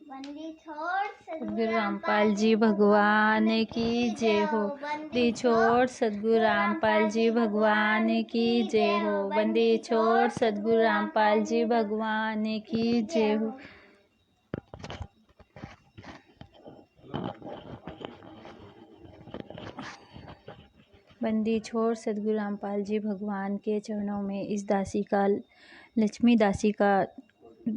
सद्गुरु रामपाल जी भगवान की जय हो। बंदी छोड़ सद्गुरु रामपाल जी भगवान की जय हो। बंदी छोड़ सद्गुरु रामपाल जी भगवान की जय हो। बंदी छोड़ सद्गुरु रामपाल जी भगवान के चरणों में इस दासी का, लक्ष्मी दासी का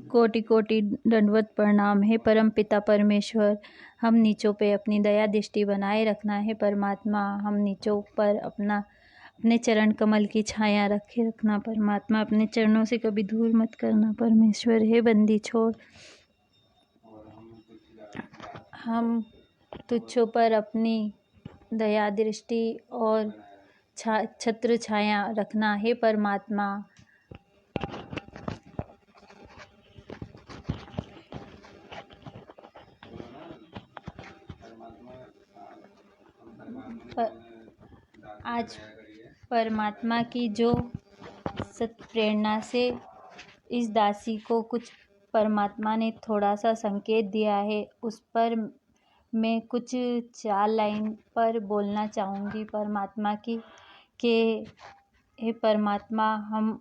कोटि कोटि दंडवत प्रणाम है। परम पिता परमेश्वर, हम नीचों पे अपनी दया दृष्टि बनाए रखना है। परमात्मा, हम नीचों पर अपने चरण कमल की छाया रखे रखना। परमात्मा, अपने चरणों से कभी दूर मत करना। परमेश्वर है बंदी छोड़, हम तुझों पर अपनी दया दृष्टि और छत्र छाया रखना है। परमात्मा, आज परमात्मा की जो सत प्रेरणा से इस दासी को कुछ परमात्मा ने थोड़ा सा संकेत दिया है, उस पर मैं कुछ 4 लाइन पर बोलना चाहूँगी परमात्मा की कि हे परमात्मा, हम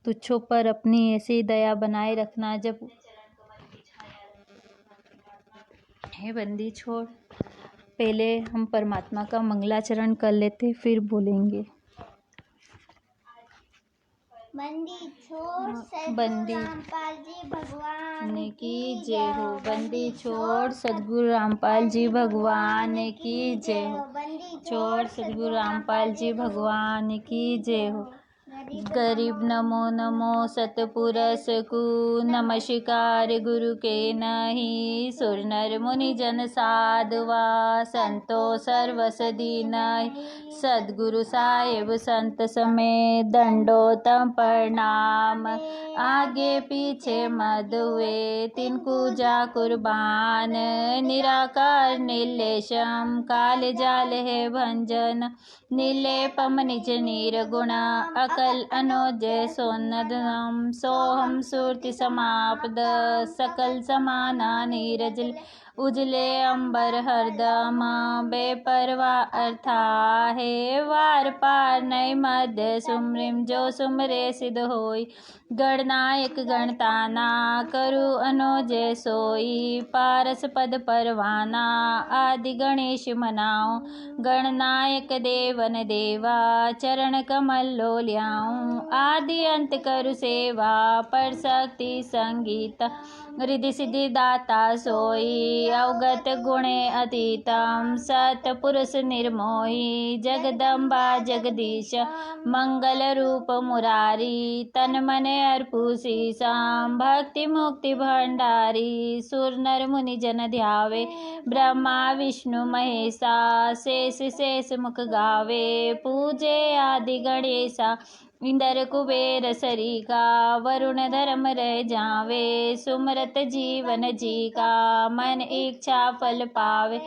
तुझों पर अपनी ऐसी दया बनाए रखना। जब हे बंदी छोड़, पहले हम परमात्मा का मंगलाचरण कर लेते, फिर बोलेंगे। बंदी छोड़ बंदी रामपाल जी भगवान की जय हो। बंदी छोड़ सद्गुरु रामपाल जी भगवान की जय हो। बंदी छोड़ सद्गुरु रामपाल जी भगवान की जय हो। गरीब नमो नमो सतपुरुष को नमस्कार गुरु के नहीं। सुर नर मुनि जन साधुआ संतो सर्वस दीनाय। सद्गुरु साहेब संत समेत दंडोतम प्रणाम। आगे पीछे मद हुए तिनको जा कुर्बान। निराकार नीलेशम काल जाल है भंजन। नीलेपम निज निर्गुण अकल अनुजय सोनदनम। सोहम सुरति समापद सकल समाना नीरजल। उजले अंबर हरदम बेपरवा अर्था है। वार पार नई मध्य सुमरिम जो सुमरे सिद्ध होई। गणनायक गणताना करु अनुजय सोई। पारस पद परवाना आदि गणेश मनाओ। गणनायक देवन देवा चरण कमल लो ल्याऊं। आदि अंत करु सेवा पर शक्ति संगीत। रिद्धि सिद्धि दाता सोई अवगत गुणे अतीतम। सत पुरुष निर्मोही जगदम्बा जगदीश। मंगल रूप मुरारी तन मन अर्पु शीशम। भक्ति मुक्ति भंडारी सुर नर मुनि जन ध्यावे। ब्रह्मा विष्णु महेशा शेष शेष मुख गावे। पूजे आदि गणेशा इंद्र कुबेर सरीका। वरुण धर्म रह जावे सुमरत जीवन जी का। मन इच्छा फल पावे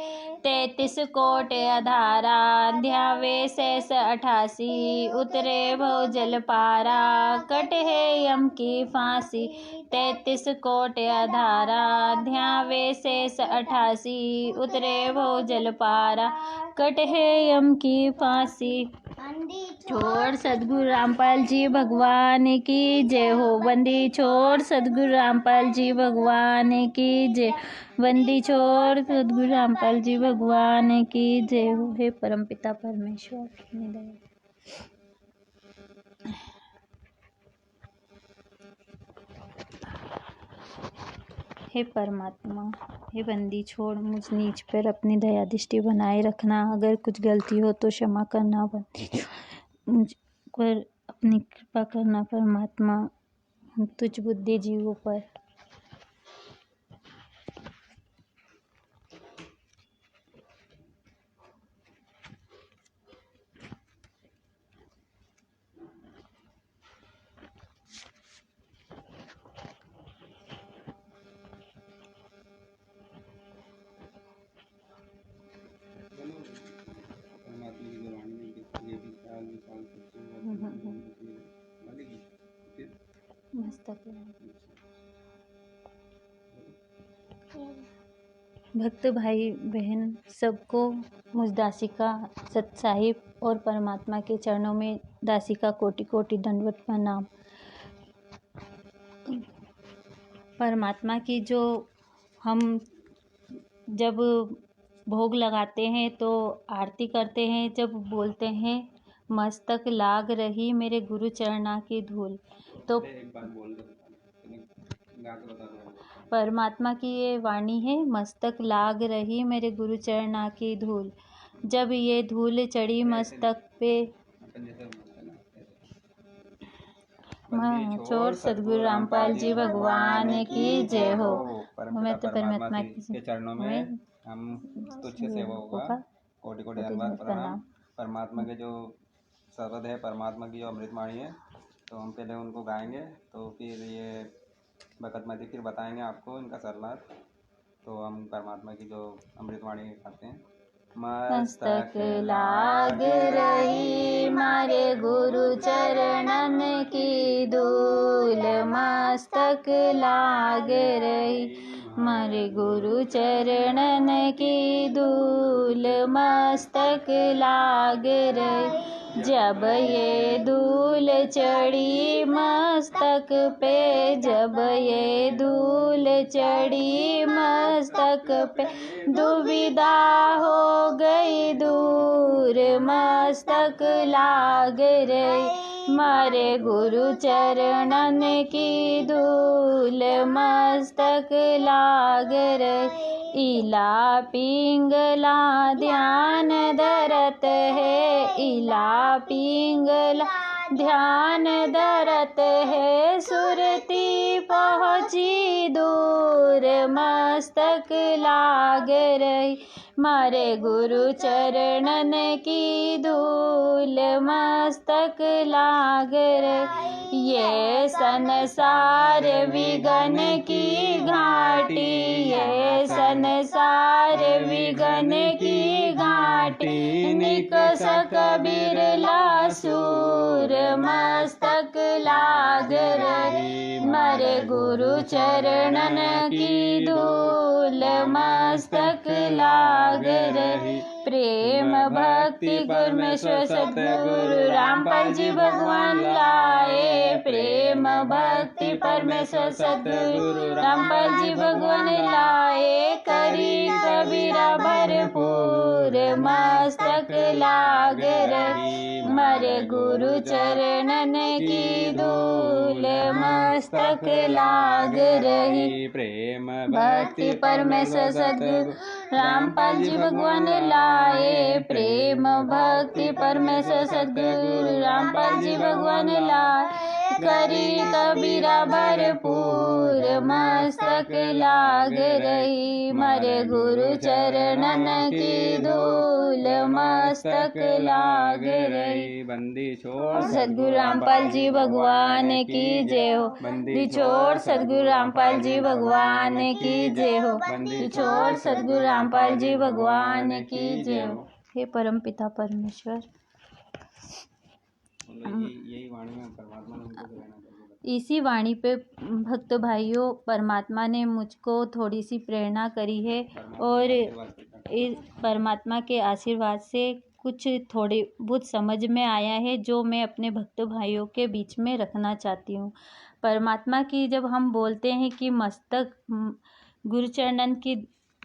33 कोट अधारा। ध्यावे शेष 88 उतरे भव जल पारा। कट है यम की फांसी 33 कोट अधारा। ध्यावे शेष 88 उतरे भव जल पारा। कट है यम की फांसी। छोड़ सद्गुरु रामपाल जी भगवान की जय हो। बंदी छोड़ सद्गुरु रामपाल जी भगवान की जय। बंदी छोड़ सद्गुरु रामपाल जी भगवान की जय हो। हे परमपिता परमेश्वर, हे परमात्मा, हे बंदी छोड़, मुझ नीच पर अपनी दया दृष्टि बनाए रखना। अगर कुछ गलती हो तो क्षमा करना। बंदी छोड़, मुझ पर अपनी कृपा करना। परमात्मा, तुझ बुद्धि जीवों पर मस्तक भक्त भाई बहन सबको मुझ दासी का सत साहिब और परमात्मा के चरणों में दासी का कोटि कोटि दंडवत प्रणाम। परमात्मा की जो हम जब भोग लगाते हैं तो आरती करते हैं, जब बोलते हैं मस्तक लाग रही मेरे गुरु चरणा की धूल, तो परमात्मा की ये वाणी है, मस्तक लाग रही मेरे गुरु चरणा की धूल। जब ये धूल चढ़ी मस्तक पे, चोर सदगुरु रामपाल जी भगवान की जय हो। मैं तो परमात्मा के चरणों में हम तुच्छ सेवकों का कोटि कोटि धन्यवाद प्रणाम। परमात्मा के जो शब्द है, परमात्मा की जो अमृतवाणी है, तो हम पहले उनको गाएंगे, तो फिर ये भगत मती फिर बताएंगे आपको इनका सरलाथ। तो हम परमात्मा की जो अमृतवाणी गाते हैं। मस्तक लाग रही मारे गुरु चरणन की धूल, मस्तक लाग रही मारे गुरु चरणन की धूल, मस्तक लाग रही। जब ये धूल चढ़ी मस्तक पे, जब ये धूल चढ़ी मस्तक पे, दुविधा हो गई दूर, मस्तक लाग रही मारे गुरु चरणन की धूल, मस्तक लाग रही। इला पिंगला ध्यान धरत है, इला पिंगला ध्यान धरत है, सुरती पहुँची दूर, मस्तक लाग रही मारे गुरु चरणन की धूल, मस्तक लाग रही। ये संसार विघन की घाटी, ये संसार विघन की घाटी, निकस कबीर लासूर, मस्तक लाग रही मारे गुरु चरणन की धूल, मस्तक लाग रही। प्रेम भक्ति परमेश्वर सद्गुरु रामपाल जी भगवान लाए, प्रेम भक्ति परमेश्वर सद्गुरु रामपाल जी भगवान लाए, करी कबीरा भरपूर, मस्तक लाग रही मारे गुरु चरणन की धूल, मस्तक लाग रही। प्रेम भक्ति परमेश्वर सद्गुरु रामपाल जी भगवान लाए, प्रेम भक्ति परमेश्वर सद्गुरु रामपाल जी भगवान लाए, करी कबीरा भरपूर, मस्तक लाग रही मारे गुरु चरणन की धूल, मस्तक लाग रही। बंदी छोड़ सद्गुरु रामपाल जी भगवान की जय हो, बंदी छोड़ सद्गुरु रामपाल जी भगवान की जय हो, बंदी छोड़ सद्गुरु रामपाल जी भगवान की जय हो। हे परम पिता परमेश्वर, यही वाणी में परमात्मा ने इसी वाणी पे भक्त भाइयों परमात्मा ने मुझको थोड़ी सी प्रेरणा करी है, और इस परमात्मा के आशीर्वाद से कुछ थोड़ी बहुत समझ में आया है, जो मैं अपने भक्त भाइयों के बीच में रखना चाहती हूँ। परमात्मा की जब हम बोलते हैं कि मस्तक गुरुचरणन की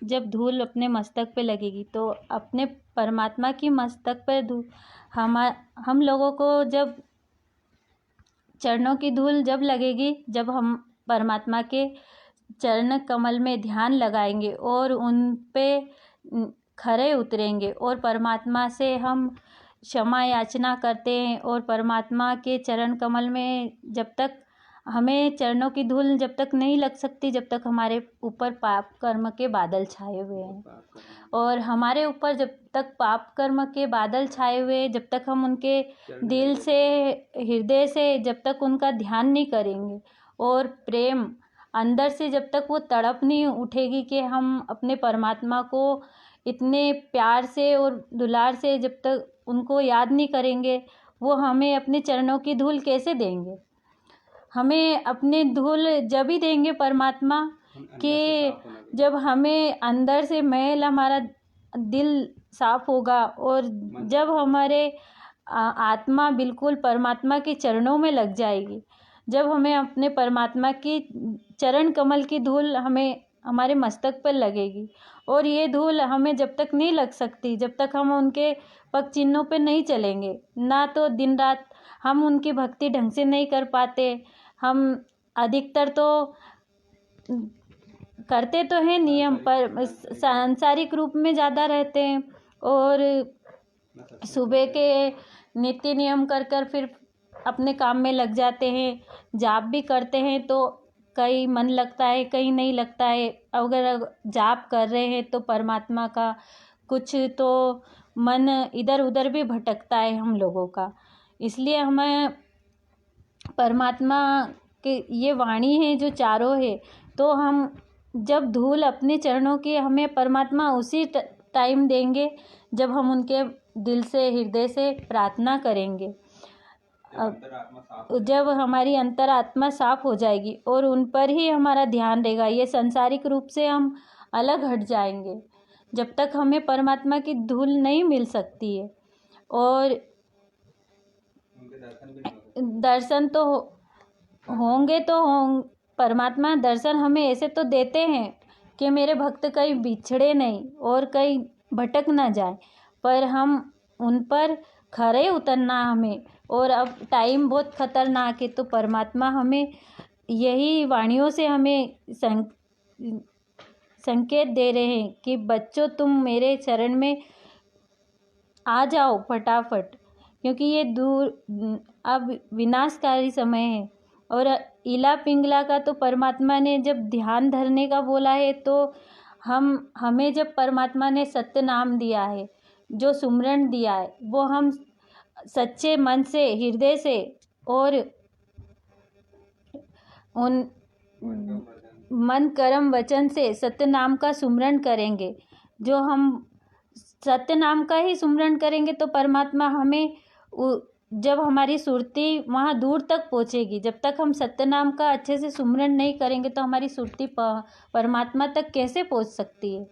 जब धूल अपने मस्तक पे लगेगी, तो अपने परमात्मा की मस्तक पर हम लोगों को जब चरणों की धूल जब लगेगी, जब हम परमात्मा के चरण कमल में ध्यान लगाएंगे और उन पे खरे उतरेंगे और परमात्मा से हम क्षमा याचना करते हैं, और परमात्मा के चरण कमल में जब तक हमें चरणों की धूल जब तक नहीं लग सकती, जब तक हमारे ऊपर पाप कर्म के बादल छाए हुए हैं, और हमारे ऊपर जब तक पाप कर्म के बादल छाए हुए, जब तक हम उनके दिल से हृदय से जब तक उनका ध्यान नहीं करेंगे, और प्रेम अंदर से जब तक वो तड़प नहीं उठेगी कि हम अपने परमात्मा को इतने प्यार से और दुलार से जब तक उनको याद नहीं करेंगे, वो हमें अपने चरणों की धूल कैसे देंगे। हमें अपने धूल जब ही देंगे परमात्मा कि जब हमें अंदर से मैल, हमारा दिल साफ होगा और जब हमारे आत्मा बिल्कुल परमात्मा के चरणों में लग जाएगी, जब हमें अपने परमात्मा की चरण कमल की धूल हमें हमारे मस्तक पर लगेगी, और ये धूल हमें जब तक नहीं लग सकती, जब तक हम उनके पग चिन्हों पे नहीं चलेंगे, ना तो दिन रात हम उनकी भक्ति ढंग से नहीं कर पाते। हम अधिकतर तो करते तो हैं नियम, पर सांसारिक रूप में ज़्यादा रहते हैं, और सुबह के नित्य नियम कर कर फिर अपने काम में लग जाते हैं। जाप भी करते हैं तो कहीं मन लगता है, कहीं नहीं लगता है। अगर जाप कर रहे हैं तो परमात्मा का कुछ तो मन इधर उधर भी भटकता है हम लोगों का। इसलिए हमें परमात्मा के ये वाणी है जो चारों है, तो हम जब धूल अपने चरणों की हमें परमात्मा उसी टाइम देंगे जब हम उनके दिल से, हृदय से प्रार्थना करेंगे। जब हमारी अंतरात्मा साफ हो जाएगी और उन पर ही हमारा ध्यान रहेगा, ये सांसारिक रूप से हम अलग हट जाएंगे। जब तक हमें परमात्मा की धूल नहीं मिल सकती है, और दर्शन तो होंगे तो परमात्मा दर्शन हमें ऐसे तो देते हैं कि मेरे भक्त कहीं बिछड़े नहीं और कहीं भटक ना जाए, पर हम उन पर खरे उतरना हमें। और अब टाइम बहुत खतरनाक है, तो परमात्मा हमें यही वाणियों से हमें संकेत दे रहे हैं कि बच्चों तुम मेरे चरण में आ जाओ फटाफट, क्योंकि ये दूर अब विनाशकारी समय है। और इला पिंगला का तो परमात्मा ने जब ध्यान धरने का बोला है, तो हमें जब परमात्मा ने सत्य नाम दिया है, जो सुमरण दिया है, वो हम सच्चे मन से, हृदय से और उन मन कर्म वचन से सत्य नाम का सुमरण करेंगे। जो हम सत्य नाम का ही सुमरण करेंगे तो परमात्मा हमें जब हमारी सुरती वहाँ दूर तक पहुँचेगी। जब तक हम सत्य नाम का अच्छे से सुमरण नहीं करेंगे तो हमारी सुरती परमात्मा तक कैसे पहुँच सकती है।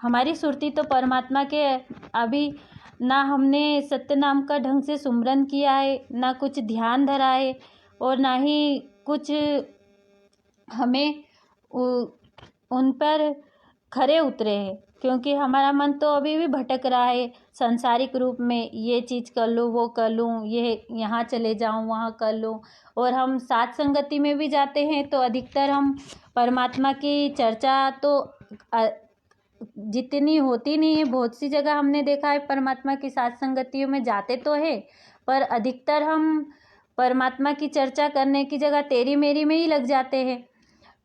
हमारी सुरती तो परमात्मा के अभी ना हमने सत्य नाम का ढंग से सुमरण किया है, ना कुछ ध्यान धरा है, और ना ही कुछ हमें उन पर खरे उतरे हैं, क्योंकि हमारा मन तो अभी भी भटक रहा है सांसारिक रूप में। ये चीज़ कर लूँ, वो कर लूँ, ये यहाँ चले जाऊँ, वहाँ कर लूँ। और हम साथ संगति में भी जाते हैं तो अधिकतर हम परमात्मा की चर्चा तो जितनी होती नहीं है। बहुत सी जगह हमने देखा है परमात्मा की साथ संगतियों में जाते तो है, पर अधिकतर हम परमात्मा की चर्चा करने की जगह तेरी मेरी में ही लग जाते हैं।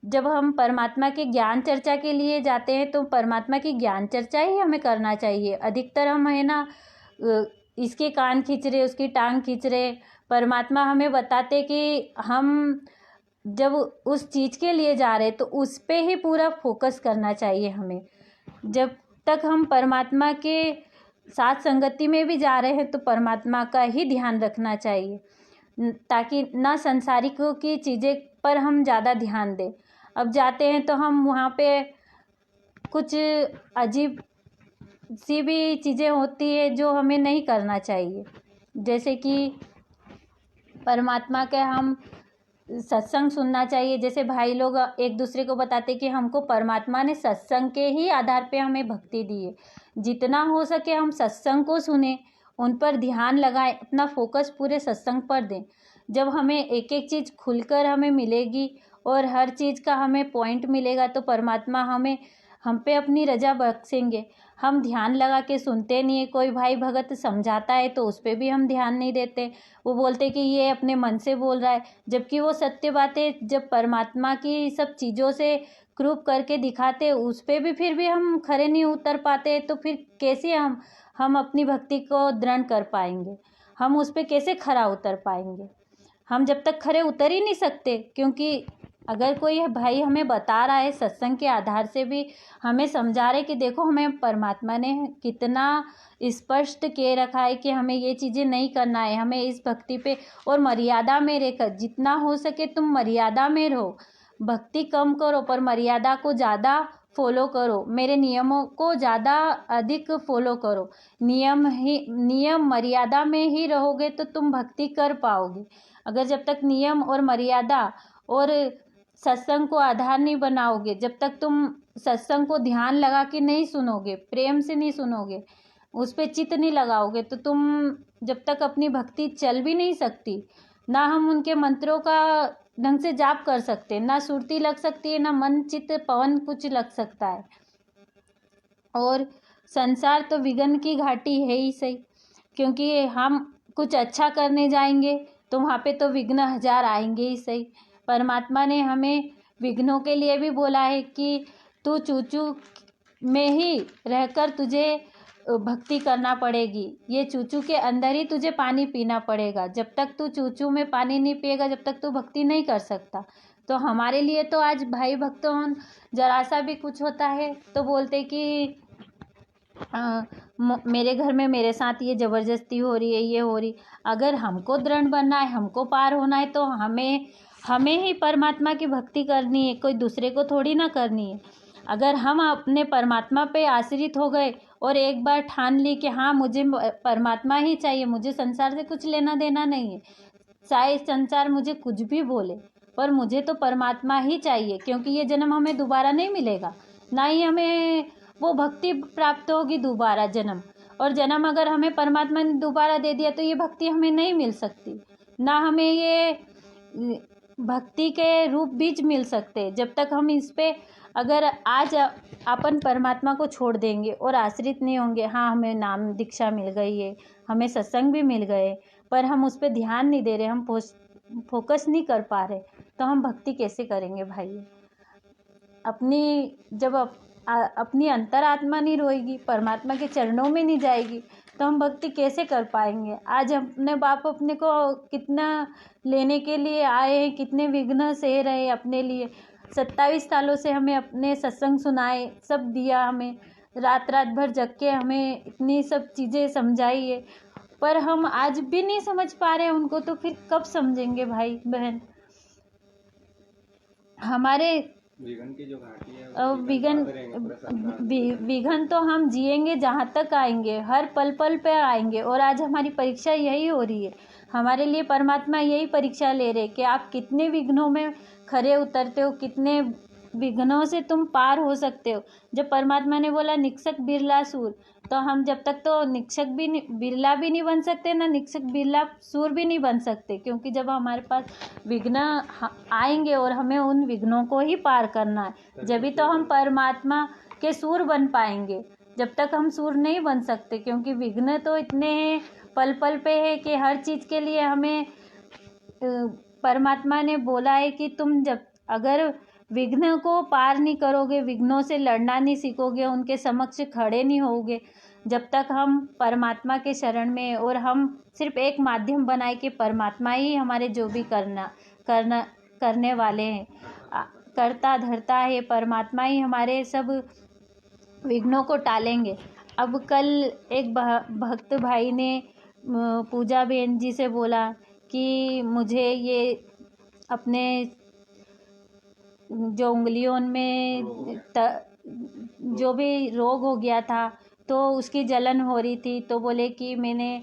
जब हम परमात्मा के ज्ञान चर्चा के लिए जाते हैं तो परमात्मा की ज्ञान चर्चा ही हमें करना चाहिए। अधिकतर हम है ना इसके कान खींच रहे, उसकी टांग खींच रहे। परमात्मा हमें बताते कि हम जब उस चीज़ के लिए जा रहे तो उस पे ही पूरा फोकस करना चाहिए हमें। जब तक हम परमात्मा के साथ संगति में भी जा रहे हैं तो परमात्मा का ही ध्यान रखना चाहिए, ताकि ना संसारिकों की चीज़ें पर हम ज़्यादा ध्यान दें। अब जाते हैं तो हम वहाँ पे कुछ अजीब सी भी चीज़ें होती है जो हमें नहीं करना चाहिए। जैसे कि परमात्मा के हम सत्संग सुनना चाहिए। जैसे भाई लोग एक दूसरे को बताते कि हमको परमात्मा ने सत्संग के ही आधार पे हमें भक्ति दी है। जितना हो सके हम सत्संग को सुने, उन पर ध्यान लगाएं, अपना फोकस पूरे सत्संग पर दें। जब हमें एक एक चीज़ खुलकर हमें मिलेगी और हर चीज़ का हमें पॉइंट मिलेगा तो परमात्मा हम पे अपनी रजा बख्शेंगे। हम ध्यान लगा के सुनते नहीं है। कोई भाई भगत समझाता है तो उस पर भी हम ध्यान नहीं देते। वो बोलते कि ये अपने मन से बोल रहा है, जबकि वो सत्य बातें जब परमात्मा की सब चीज़ों से क्रूप करके दिखाते उस पर भी फिर भी हम खरे नहीं उतर पाते, तो फिर कैसे हम अपनी भक्ति को दृढ़ कर पाएंगे। हम उस पर कैसे खरा उतर पाएंगे। हम जब तक खरे उतर ही नहीं सकते, क्योंकि अगर कोई भाई हमें बता रहा है सत्संग के आधार से भी हमें समझा रहे कि देखो हमें परमात्मा ने कितना स्पष्ट किए रखा है कि हमें ये चीज़ें नहीं करना है, हमें इस भक्ति पे और मर्यादा में रहकर जितना हो सके तुम मर्यादा में रहो, भक्ति कम करो पर मर्यादा को ज़्यादा फॉलो करो, मेरे नियमों को ज़्यादा अधिक फॉलो करो। नियम मर्यादा में ही रहोगे तो तुम भक्ति कर पाओगे। अगर जब तक नियम और मर्यादा और सत्संग को आधार नहीं बनाओगे, जब तक तुम सत्संग को ध्यान लगा के नहीं सुनोगे, प्रेम से नहीं सुनोगे, उस पर चित्त नहीं लगाओगे, तो तुम जब तक अपनी भक्ति चल भी नहीं सकती। ना हम उनके मंत्रों का ढंग से जाप कर सकते, ना सुरती लग सकती है, ना मन चित्त पवन कुछ लग सकता है। और संसार तो विघ्न की घाटी है ही सही, क्योंकि हम कुछ अच्छा करने जाएंगे तो वहाँ पे तो विघ्न हजार आएंगे ही सही। परमात्मा ने हमें विघ्नों के लिए भी बोला है कि तू चूचू में ही रहकर तुझे भक्ति करना पड़ेगी। ये चूचू के अंदर ही तुझे पानी पीना पड़ेगा। जब तक तू चूचू में पानी नहीं पिएगा, जब तक तू भक्ति नहीं कर सकता। तो हमारे लिए तो आज भाई भक्तों जरा सा भी कुछ होता है तो बोलते कि मेरे घर में मेरे साथ ये ज़बरदस्ती हो रही है, ये हो रही। अगर हमको दृढ़ बनना है, हमको पार होना है, तो हमें ही परमात्मा की भक्ति करनी है, कोई दूसरे को थोड़ी ना करनी है। अगर हम अपने परमात्मा पे आश्रित हो गए और एक बार ठान ली कि हाँ मुझे परमात्मा ही चाहिए, मुझे संसार से कुछ लेना देना नहीं है, चाहे संसार मुझे कुछ भी बोले, पर मुझे तो परमात्मा ही चाहिए, क्योंकि ये जन्म हमें दोबारा नहीं मिलेगा, ना ही हमें वो भक्ति प्राप्त होगी दोबारा जन्म। और जन्म अगर हमें परमात्मा ने दोबारा दे दिया तो ये भक्ति हमें नहीं मिल सकती, ना हमें ये भक्ति के रूप बीज मिल सकते। जब तक हम इस पे अगर आज अपन परमात्मा को छोड़ देंगे और आश्रित नहीं होंगे, हाँ हमें नाम दीक्षा मिल गई है, हमें सत्संग भी मिल गए, पर हम उस पर ध्यान नहीं दे रहे, हम फोकस नहीं कर पा रहे, तो हम भक्ति कैसे करेंगे भाई। अपनी अंतरात्मा नहीं रोएगी, परमात्मा के चरणों में नहीं जाएगी, तो हम भक्ति कैसे कर पाएंगे। आज अपने बाप अपने को कितना लेने के लिए आए हैं, कितने विघ्न सह रहे अपने लिए। 27 सालों से हमें अपने सत्संग सुनाए, सब दिया, हमें रात भर जग के हमें इतनी सब चीज़ें समझाई है, पर हम आज भी नहीं समझ पा रहे उनको, तो फिर कब समझेंगे भाई बहन। हमारे विघ्न की जो घाटी है, विघ्न तो हम जिएंगे जहाँ तक आएंगे, हर पल पल पे आएंगे। और आज हमारी परीक्षा यही हो रही है, हमारे लिए परमात्मा यही परीक्षा ले रहे कि आप कितने विघ्नों में खरे उतरते हो, कितने विघ्नों से तुम पार हो सकते हो। जब परमात्मा ने बोला निक्षक बिरला सूर, तो हम जब तक तो निक्षक भी बिरला भी नहीं बन सकते, ना निक्षक बिरला सूर भी नहीं बन सकते, क्योंकि जब हमारे पास विघ्न आएंगे और हमें उन विघ्नों को ही पार करना है, जब तो हम परमात्मा के सूर बन पाएंगे। जब तक हम सूर नहीं बन सकते, क्योंकि विघ्न तो इतने हैं, पल पल पे है कि हर चीज़ के लिए हमें परमात्मा ने बोला है कि तुम जब अगर विघ्न को पार नहीं करोगे, विघ्नों से लड़ना नहीं सीखोगे, उनके समक्ष खड़े नहीं होगे, जब तक हम परमात्मा के शरण में, और हम सिर्फ एक माध्यम बनाए कि परमात्मा ही हमारे जो भी करने वाले हैं, करता धरता है परमात्मा ही, हमारे सब विघ्नों को टालेंगे। अब कल एक भक्त भाई ने पूजा बहन जी से बोला कि मुझे ये अपने जो उंगलियों में जो भी रोग हो गया था, तो उसकी जलन हो रही थी, तो बोले कि मैंने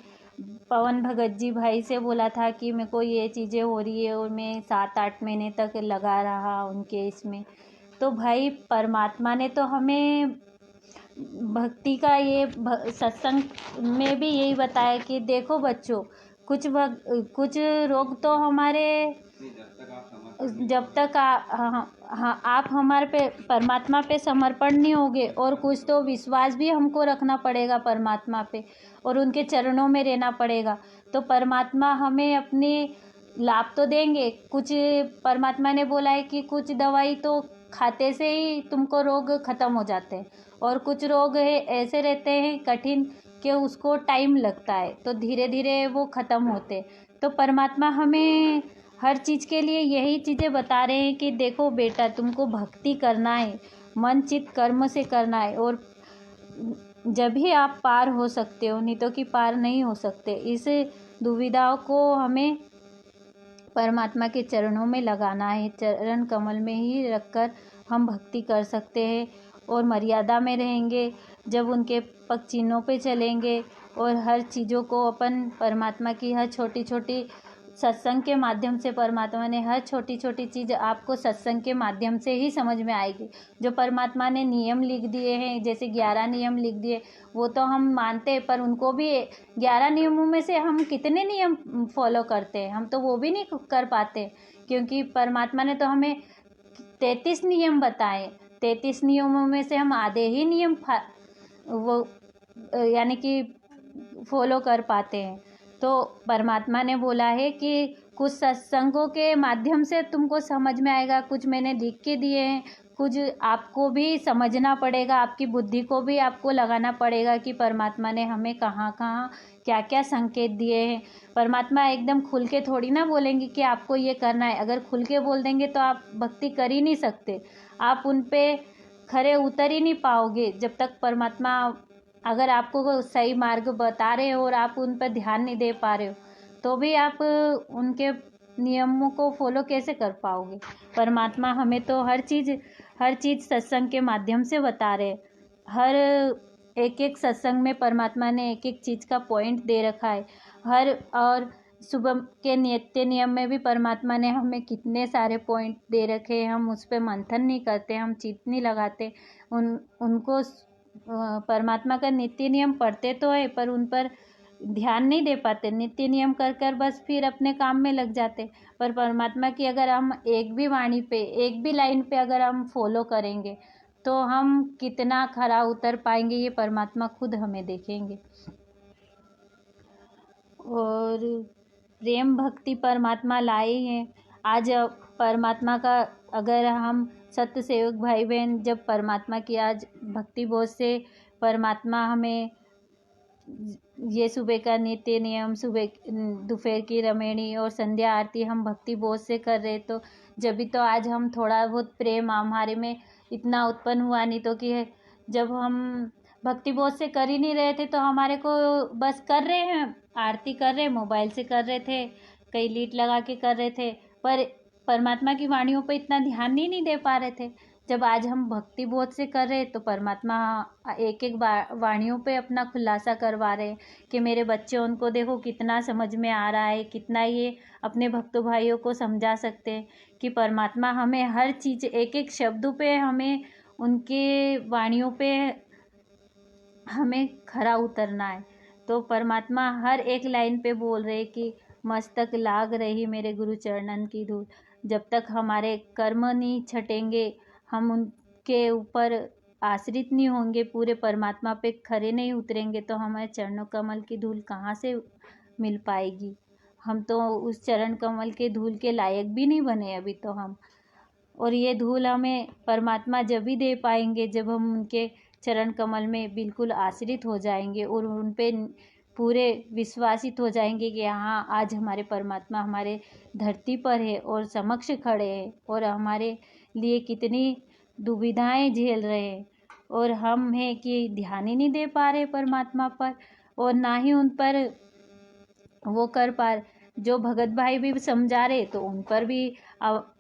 पवन भगत जी भाई से बोला था कि मेरे को ये चीज़ें हो रही है, और मैं 7-8 महीने तक लगा रहा उनके इसमें। तो भाई परमात्मा ने तो हमें भक्ति का ये सत्संग में भी यही बताया कि देखो बच्चों, कुछ रोग तो हमारे जब तक आप हमारे पे परमात्मा पे समर्पण नहीं होगे, और कुछ तो विश्वास भी हमको रखना पड़ेगा परमात्मा पे, और उनके चरणों में रहना पड़ेगा, तो परमात्मा हमें अपने लाभ तो देंगे। कुछ परमात्मा ने बोला है कि कुछ दवाई तो खाते से ही तुमको रोग ख़त्म हो जाते हैं, और कुछ रोग ऐसे रहते हैं कठिन कि उसको टाइम लगता है, तो धीरे धीरे वो ख़त्म होते। तो परमात्मा हमें हर चीज़ के लिए यही चीज़ें बता रहे हैं कि देखो बेटा, तुमको भक्ति करना है, मन चित कर्म से करना है, और जब ही आप पार हो सकते हो, नहीं तो कि पार नहीं हो सकते। इस दुविधाओं को हमें परमात्मा के चरणों में लगाना है, चरण कमल में ही रखकर हम भक्ति कर सकते हैं। और मर्यादा में रहेंगे, जब उनके पग चिन्हों पे चलेंगे और हर चीज़ों को अपन परमात्मा की हर छोटी छोटी सत्संग के माध्यम से, परमात्मा ने हर छोटी छोटी चीज़ आपको सत्संग के माध्यम से ही समझ में आएगी। जो परमात्मा ने नियम लिख दिए हैं, जैसे 11 नियम लिख दिए, वो तो हम मानते हैं, पर उनको भी 11 नियमों में से हम कितने नियम फॉलो करते हैं? हम तो वो भी नहीं कर पाते, क्योंकि परमात्मा ने तो हमें 33 नियम बताए। 33 नियमों में से हम आधे ही नियम वो यानी कि फॉलो कर पाते हैं। तो परमात्मा ने बोला है कि कुछ सत्संगों के माध्यम से तुमको समझ में आएगा, कुछ मैंने लिख के दिए हैं, कुछ आपको भी समझना पड़ेगा, आपकी बुद्धि को भी आपको लगाना पड़ेगा कि परमात्मा ने हमें कहाँ कहाँ क्या क्या संकेत दिए हैं। परमात्मा एकदम खुल के थोड़ी ना बोलेंगे कि आपको ये करना है। अगर खुल के बोल देंगे तो आप भक्ति कर ही नहीं सकते, आप उन पे खरे उतर ही नहीं पाओगे। जब तक परमात्मा अगर आपको सही मार्ग बता रहे हो और आप उन पर ध्यान नहीं दे पा रहे हो, तो भी आप उनके नियमों को फॉलो कैसे कर पाओगे? परमात्मा हमें तो हर चीज़ सत्संग के माध्यम से बता रहे। हर एक एक सत्संग में परमात्मा ने एक एक चीज़ का पॉइंट दे रखा है। और सुबह के नित्य नियम में भी परमात्मा ने हमें कितने सारे पॉइंट दे रखे हैं। हम उस पर मंथन नहीं करते, हम चित नहीं लगाते, उनको परमात्मा का नित्य नियम पढ़ते तो है, पर उन पर ध्यान नहीं दे पाते। नित्य नियम कर कर बस फिर अपने काम में लग जाते। पर परमात्मा की अगर हम एक भी वाणी पे, एक भी लाइन पे अगर हम फॉलो करेंगे, तो हम कितना खरा उतर पाएंगे, ये परमात्मा खुद हमें देखेंगे। और प्रेम भक्ति परमात्मा लाए हैं। आज परमात्मा का अगर हम सत्य सेवक भाई बहन, जब परमात्मा की आज भक्ति बोध से परमात्मा हमें ये सुबह का नित्य नियम, सुबह दोपहर की रमेणी और संध्या आरती हम भक्ति बोध से कर रहे, तो जब भी तो आज हम थोड़ा बहुत प्रेम हमारे में इतना उत्पन्न हुआ। नहीं तो कि जब हम भक्ति बोध से कर ही नहीं रहे थे, तो हमारे को बस कर रहे हैं, आरती कर रहे, मोबाइल से कर रहे थे, कई लीट लगा के कर रहे थे, पर परमात्मा की वाणियों पे इतना ध्यान ही नहीं दे पा रहे थे। जब आज हम भक्ति बोध से कर रहे, तो परमात्मा एक एक वाणियों पे अपना खुलासा करवा रहे कि मेरे बच्चे, उनको देखो कितना समझ में आ रहा है, कितना ये अपने भक्तों भाइयों को समझा सकते हैं कि परमात्मा हमें हर चीज़, एक एक शब्दों पे हमें, उनके वाणियों पे हमें खरा उतरना है। तो परमात्मा हर एक लाइन पे बोल रहे कि मस्तक लाग रही मेरे गुरु चरणन की धूल। जब तक हमारे कर्म नहीं छटेंगे, हम उनके ऊपर आश्रित नहीं होंगे, पूरे परमात्मा पे खरे नहीं उतरेंगे, तो हमारे चरणों कमल की धूल कहाँ से मिल पाएगी? हम तो उस चरण कमल के धूल के लायक भी नहीं बने अभी तो हम। और ये धूल हमें परमात्मा जब भी दे पाएंगे, जब हम उनके चरण कमल में बिल्कुल आश्रित हो जाएंगे और उन पे पूरे विश्वासित हो जाएंगे कि हाँ, आज हमारे परमात्मा हमारे धरती पर है और समक्ष खड़े हैं और हमारे लिए कितनी दुविधाएं झेल रहे हैं, और हम हैं कि ध्यान ही नहीं दे पा रहे परमात्मा पर, और ना ही उन पर वो कर पा। जो भगत भाई भी समझा रहे, तो उन पर भी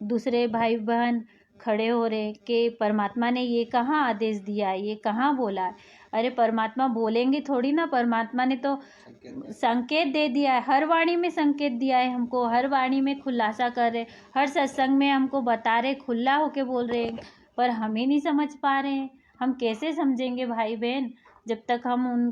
दूसरे भाई बहन खड़े हो रहे कि परमात्मा ने ये कहाँ आदेश दिया है, ये कहाँ बोला है। अरे परमात्मा बोलेंगे थोड़ी ना, परमात्मा ने तो संकेत दे दिया है, हर वाणी में संकेत दिया है हमको, हर वाणी में खुलासा कर रहे, हर सत्संग में हमको बता रहे, खुला होके बोल रहे, पर हम ही नहीं समझ पा रहे हैं। हम कैसे समझेंगे भाई बहन, जब तक हम उन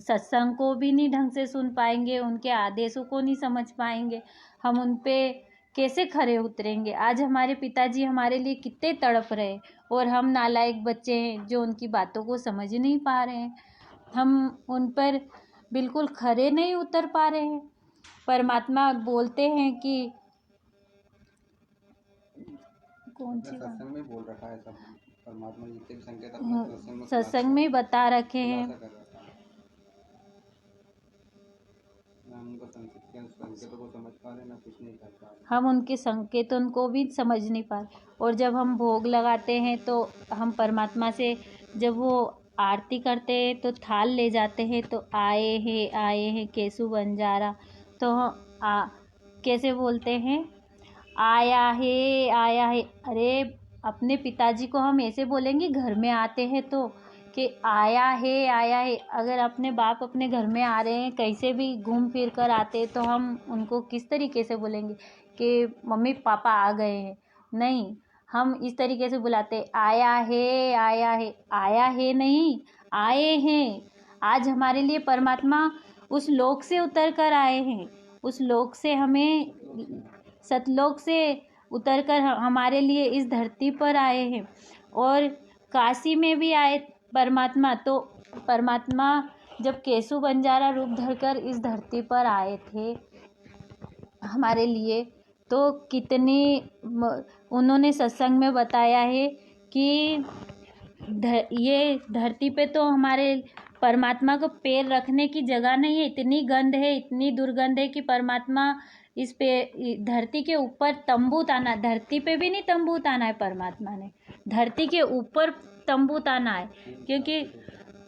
सत्संग को भी नहीं ढंग से सुन पाएंगे, उनके आदेशों को नहीं समझ पाएंगे, हम उन पे कैसे खरे उतरेंगे? आज हमारे पिताजी हमारे लिए कितने तड़प रहे, और हम नालायक बच्चे हैं जो उनकी बातों को समझ नहीं पा रहे हैं, हम उन पर बिल्कुल खरे नहीं उतर पा रहे हैं। परमात्मा बोलते हैं कि कौन सी बात सत्संग में बोल रखा है, सब परमात्मा जितने भी संकेत सत्संग में बता रखे हैं। संकेतों को समझ पा रहे ना, कुछ नहीं कर पा रहे, हम उनके संकेतों को भी समझ नहीं पा रहे। और जब हम भोग लगाते हैं, तो हम परमात्मा से, जब वो आरती करते हैं तो थाल ले जाते हैं, तो आए हैं केशु बंजारा, तो कैसे बोलते हैं, आया है। अरे अपने पिताजी को हम ऐसे बोलेंगे घर में आते हैं तो कि आया है आया है। अगर अपने बाप अपने घर में आ रहे हैं, कैसे भी घूम फिर कर आते, तो हम उनको किस तरीके से बोलेंगे कि मम्मी पापा आ गए हैं? नहीं, हम इस तरीके से बुलाते, आया है आया है। आया है नहीं, आए हैं। आज हमारे लिए परमात्मा उस लोक से उतर कर आए हैं, उस लोक से हमें सतलोक से उतर कर हमारे लिए इस धरती पर आए हैं। और काशी में भी आए परमात्मा, तो परमात्मा जब केशव बंजारा रूप धरकर इस धरती पर आए थे हमारे लिए, तो कितनी उन्होंने सत्संग में बताया है कि ये धरती पे तो हमारे परमात्मा को पैर रखने की जगह नहीं है, इतनी गंध है, इतनी दुर्गंध है कि परमात्मा इस पे धरती के ऊपर तंबू ताना, धरती पे भी नहीं तंबू ताना है परमात्मा ने, धरती के ऊपर तंबू ताना है, क्योंकि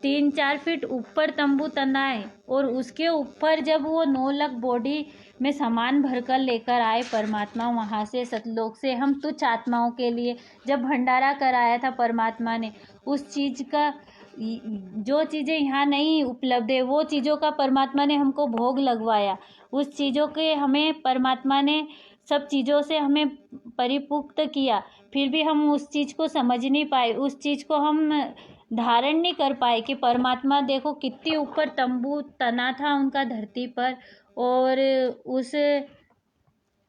3-4 फीट ऊपर तंबू तना है। और उसके ऊपर जब वो 9 लाख बॉडी में सामान भरकर लेकर आए परमात्मा वहाँ से सतलोक से, हम तुच्छ आत्माओं के लिए जब भंडारा कराया था परमात्मा ने, उस चीज़ का जो चीज़ें यहाँ नहीं उपलब्ध है वो चीज़ों का परमात्मा ने हमको भोग लगवाया। उस चीज़ों के हमें परमात्मा ने सब चीज़ों से हमें परिपुक्त किया, फिर भी हम उस चीज़ को समझ नहीं पाए, उस चीज़ को हम धारण नहीं कर पाए कि परमात्मा देखो कितनी ऊपर तंबू तना था उनका धरती पर, और उस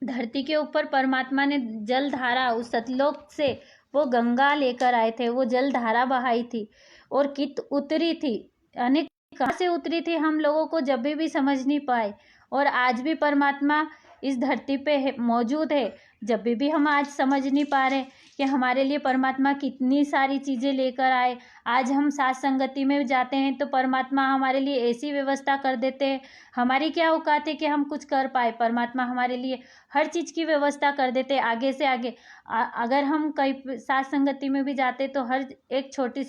धरती के ऊपर परमात्मा ने जल धारा उस सतलोक से वो गंगा लेकर आए थे, वो जल धारा बहाई थी और कित उतरी थी, यानी कहाँ से उतरी थी हम लोगों को जब भी समझ नहीं पाए। और आज भी परमात्मा इस धरती पे मौजूद है, जब भी हम आज समझ नहीं पा रहे कि हमारे लिए परमात्मा कितनी सारी चीज़ें लेकर आए। आज हम साथ संगति में जाते हैं तो परमात्मा हमारे लिए ऐसी व्यवस्था कर देते हैं, हमारी क्या औकात है कि हम कुछ कर पाए, परमात्मा हमारे लिए हर चीज़ की व्यवस्था कर देते हैं आगे से आगे। अगर हम कहीं साथ संगति में भी जाते तो हर एक छोटी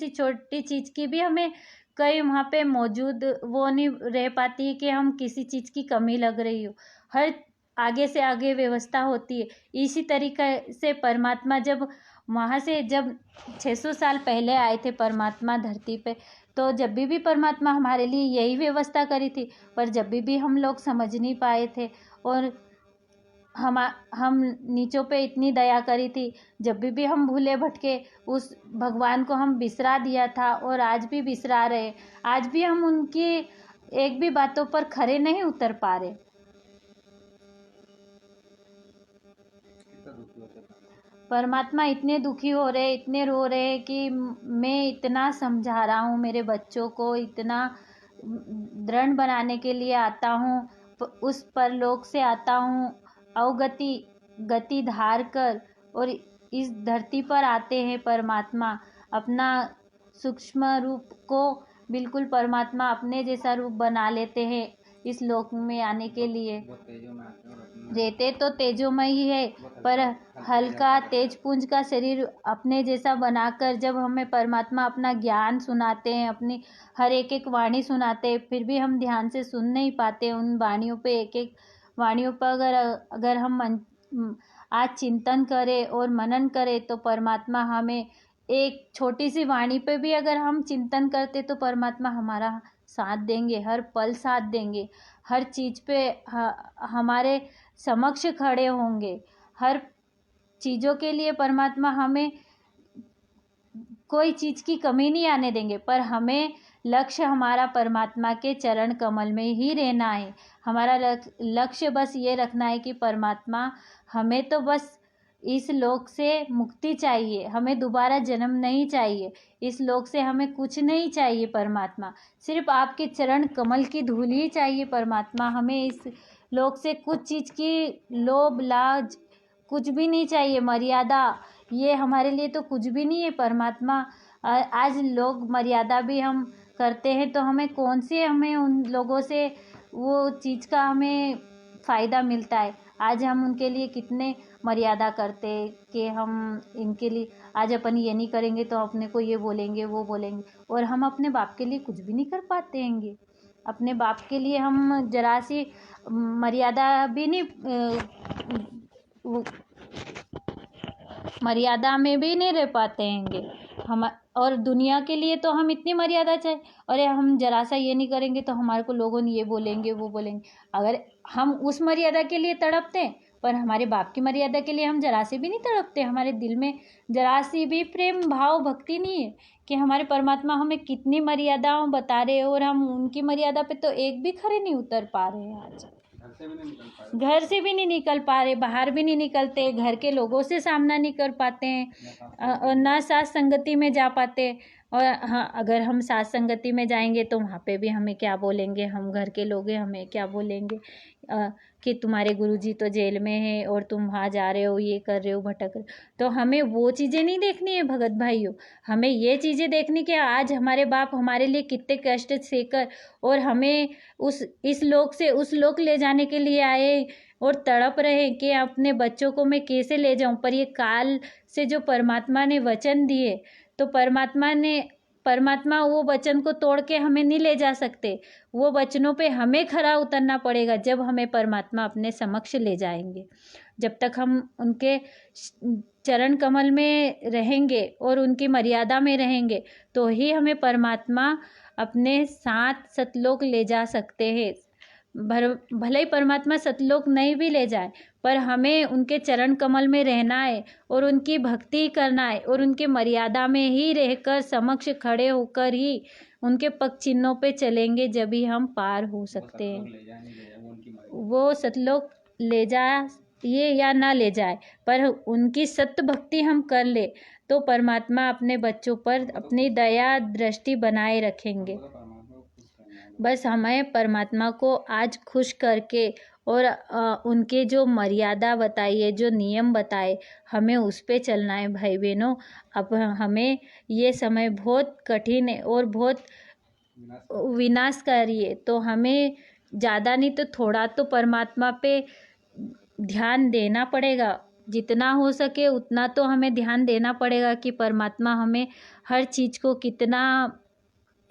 चीज़ की भी हमें कई वहाँ पे मौजूद वो नहीं रह पाती है कि हम किसी चीज़ की कमी लग रही हो, हर आगे से आगे व्यवस्था होती है। इसी तरीके से परमात्मा जब वहाँ से जब 600 साल पहले आए थे परमात्मा धरती पे, तो जब भी परमात्मा हमारे लिए यही व्यवस्था करी थी, पर जब भी हम लोग समझ नहीं पाए थे और हम नीचों पे इतनी दया करी थी, जब भी हम भूले भटके उस भगवान को हम बिसरा दिया था और आज भी बिसरा रहे, आज भी हम उनकी एक भी बातों पर खरे नहीं उतर पा रहे। परमात्मा इतने दुखी हो रहे, इतने रो रहे कि मैं इतना समझा रहा हूँ मेरे बच्चों को, इतना दृढ़ बनाने के लिए आता हूँ, उस परलोक से आता हूँ, अवगति गति धार कर, और इस धरती पर आते हैं परमात्मा अपना सूक्ष्म रूप को बिल्कुल परमात्मा अपने जैसा रूप बना लेते हैं इस लोक में आने के लिए। रहते तो तेजोमय ही है, पर हल्का तेजपुंज का शरीर अपने जैसा बनाकर जब हमें परमात्मा अपना ज्ञान सुनाते हैं, अपनी हर एक वाणी सुनाते हैं, फिर भी हम ध्यान से सुन नहीं पाते उन वाणियों पे। एक वाणियों पर अगर हम आज चिंतन करें और मनन करें तो परमात्मा हमें एक छोटी सी वाणी पे भी अगर हम चिंतन करते तो परमात्मा हमारा साथ देंगे, हर पल साथ देंगे, हर चीज़ पे हमारे समक्ष खड़े होंगे, हर चीज़ों के लिए परमात्मा हमें कोई चीज़ की कमी नहीं आने देंगे। पर हमें लक्ष्य हमारा परमात्मा के चरण कमल में ही रहना है। हमारा लक्ष्य बस ये रखना है कि परमात्मा हमें तो बस इस लोक से मुक्ति चाहिए, हमें दोबारा जन्म नहीं चाहिए, इस लोक से हमें कुछ नहीं चाहिए परमात्मा, सिर्फ आपके चरण कमल की धूल ही चाहिए परमात्मा। हमें इस लोक से कुछ चीज़ की लोभ लाज कुछ भी नहीं चाहिए, मर्यादा ये हमारे लिए तो कुछ भी नहीं है परमात्मा। आज लोग मर्यादा भी हम करते हैं तो हमें कौन सी हमें उन लोगों से वो चीज़ का हमें फ़ायदा मिलता है। आज हम उनके लिए कितने मर्यादा करते हैं कि हम इनके लिए आज अपन ये नहीं करेंगे तो अपने को ये बोलेंगे वो बोलेंगे, और हम अपने बाप के लिए कुछ भी नहीं कर पाते हैंगे। अपने बाप के लिए हम जरा सी मर्यादा भी नहीं मर्यादा में भी नहीं रह पाते हैंगे हम। और दुनिया के लिए तो हम इतनी मर्यादा चाहे, अरे हम जरा सा ये नहीं करेंगे तो हमारे को लोगों ने ये बोलेंगे वो बोलेंगे। अगर हम उस मर्यादा के लिए तड़पते हैं, पर हमारे बाप की मर्यादा के लिए हम जरा से भी नहीं तड़पते। हमारे दिल में जरा सी भी प्रेम भाव भक्ति नहीं है कि हमारे परमात्मा हमें कितनी मर्यादाओं बता रहे हैं और हम उनकी मर्यादा पे तो एक भी खड़े नहीं उतर पा रहे हैं। आज घर से भी नहीं निकल पा रहे, बाहर भी नहीं निकलते, घर के लोगों से सामना नहीं कर पाते हैं, और ना साथ संगति में जा पाते। और हाँ, अगर हम साथ संगति में जाएंगे तो वहाँ पे भी हमें क्या बोलेंगे, हम घर के लोग हैं, हमें क्या बोलेंगे कि तुम्हारे गुरुजी तो जेल में है और तुम वहाँ जा रहे हो, ये कर रहे हो, भटक रहे हो। तो हमें वो चीज़ें नहीं देखनी है भगत भाइयों, हमें ये चीज़ें देखनी कि आज हमारे बाप हमारे लिए कितने कष्ट सहकर और हमें इस लोक से उस लोक ले जाने के लिए आए और तड़प रहे कि अपने बच्चों को मैं कैसे ले जाऊं। पर ये काल से जो परमात्मा ने वचन दिए, तो परमात्मा वो वचन को तोड़ के हमें नहीं ले जा सकते। वो वचनों पे हमें खरा उतरना पड़ेगा जब हमें परमात्मा अपने समक्ष ले जाएंगे। जब तक हम उनके चरण कमल में रहेंगे और उनकी मर्यादा में रहेंगे तो ही हमें परमात्मा अपने साथ सतलोक ले जा सकते हैं। भले ही परमात्मा सतलोक नहीं भी ले जाए, पर हमें उनके चरण कमल में रहना है और उनकी भक्ति करना है और उनके मर्यादा में ही रहकर समक्ष खड़े होकर ही उनके पग चिन्हों पे चलेंगे, जब ही हम पार हो सकते हैं। वो सतलोक ले जाए ये या ना ले जाए, पर उनकी सत्य भक्ति हम कर ले तो परमात्मा अपने बच्चों पर अपनी दया दृष्टि बनाए रखेंगे। बस हमें परमात्मा को आज खुश करके और उनके जो मर्यादा बताई है, जो नियम बताए, हमें उस पे चलना है भाई बहनों। अब हमें ये समय बहुत कठिन है और बहुत विनाशकारी है, तो हमें ज़्यादा नहीं तो थोड़ा तो परमात्मा पे ध्यान देना पड़ेगा। जितना हो सके उतना तो हमें ध्यान देना पड़ेगा कि परमात्मा हमें हर चीज़ को कितना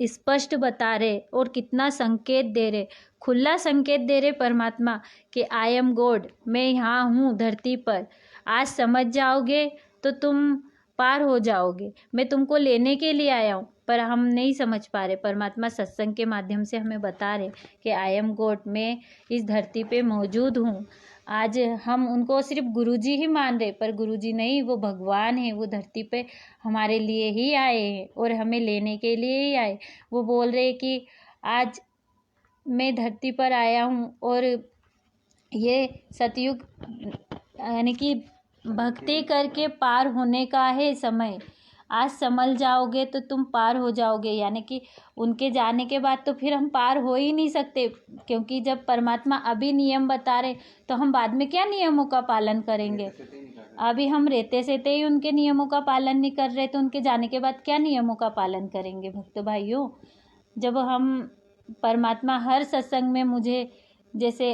स्पष्ट बता रहे और कितना संकेत दे रहे, खुला संकेत दे रहे परमात्मा कि आई एम गॉड, मैं यहाँ हूँ धरती पर। आज समझ जाओगे तो तुम पार हो जाओगे, मैं तुमको लेने के लिए आया हूँ। पर हम नहीं समझ पा रहे। परमात्मा सत्संग के माध्यम से हमें बता रहे कि आई एम गॉड, मैं इस धरती पे मौजूद हूँ। आज हम उनको सिर्फ गुरुजी ही मान रहे, पर गुरुजी नहीं, वो भगवान है। वो धरती पे हमारे लिए ही आए हैं और हमें लेने के लिए ही आए। वो बोल रहे कि आज मैं धरती पर आया हूँ और ये सतयुग यानी कि भक्ति करके पार होने का है समय। आज संभल जाओगे तो तुम पार हो जाओगे। यानी कि उनके जाने के बाद तो फिर हम पार हो ही नहीं सकते, क्योंकि जब परमात्मा अभी नियम बता रहे तो हम बाद में क्या नियमों का पालन करेंगे। अभी हम रहते सहते ही उनके नियमों का पालन नहीं कर रहे, तो उनके जाने के बाद क्या नियमों का पालन करेंगे भक्त भाइयों। जब हम परमात्मा हर सत्संग में मुझे जैसे